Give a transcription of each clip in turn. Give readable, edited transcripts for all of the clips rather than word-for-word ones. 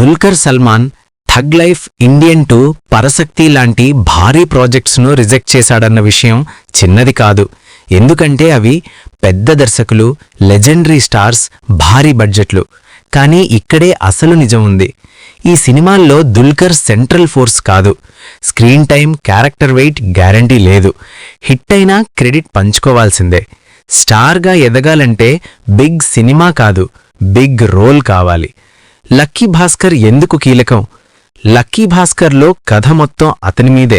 Dulquer Salman tug life, Indian 2, పరశక్తి లాంటి భారీ ప్రాజెక్ట్స్ను reject చేశాడన్న విషయం చిన్నది కాదు. ఎందుకంటే అవి పెద్ద దర్శకులు, లెజెండరీ స్టార్స్, భారీ బడ్జెట్లు. కానీ ఇక్కడే అసలు నిజం ఉంది. ఈ సినిమాల్లో దుల్కర్ సెంట్రల్ ఫోర్స్ కాదు. Screen time, character weight guarantee లేదు. హిట్ అయినా క్రెడిట్ పంచుకోవాల్సిందే. స్టార్గా ఎదగాలంటే బిగ్ సినిమా కాదు, బిగ్ రోల్ కావాలి. లక్కీ భాస్కర్ ఎందుకు కీలకం? లక్కీ భాస్కర్లో కథ మొత్తం అతని మీదే.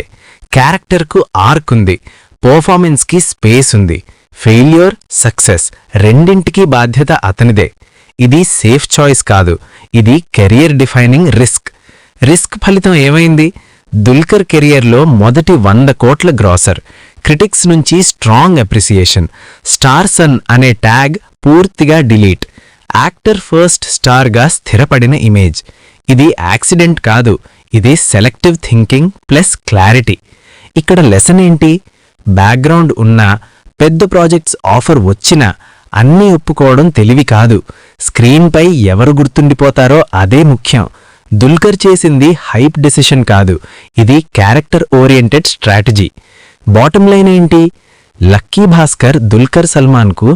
క్యారెక్టర్కు ఆర్క్ ఉంది, పర్ఫార్మెన్స్కి స్పేస్ ఉంది. ఫెయిల్యూర్, సక్సెస్ రెండింటికీ బాధ్యత అతనిదే. ఇది సేఫ్ చాయిస్ కాదు, ఇది కెరియర్ డిఫైనింగ్ రిస్క్. రిస్క్ ఫలితం ఏమైంది? దుల్కర్ కెరియర్లో మొదటి 100 కోట్ల గ్రాసర్, క్రిటిక్స్ నుంచి స్ట్రాంగ్ అప్రిసియేషన్, స్టార్ సన్ అనే ట్యాగ్ పూర్తిగా డిలీట్, యాక్టర్ ఫస్ట్ స్టార్గా స్థిరపడిన ఇమేజ్. ఇది యాక్సిడెంట్ కాదు, ఇది సెలెక్టివ్ థింకింగ్ ప్లస్ క్లారిటీ. ఇక్కడ లెసన్ ఏంటి? బ్యాక్గ్రౌండ్ ఉన్నా, పెద్ద ప్రాజెక్ట్స్ ఆఫర్ వచ్చినా అన్నీ ఒప్పుకోవడం తెలివి కాదు. స్క్రీన్పై ఎవరు గుర్తుండిపోతారో అదే ముఖ్యం. దుల్కర్ చేసింది హైప్ డెసిషన్ కాదు, ఇది character oriented strategy. Bottom line ఏంటి? లక్కీ భాస్కర్ దుల్కర్ సల్మాన్కు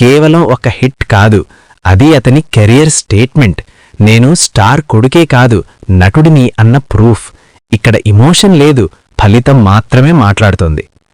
కేవలం ఒక హిట్ కాదు, అది అతని కెరియర్ స్టేట్మెంట్. నేను స్టార్ కొడుకే కాదు, నటుడిని అన్న ప్రూఫ్. ఇక్కడ ఇమోషన్ లేదు, ఫలితం మాత్రమే మాట్లాడుతోంది.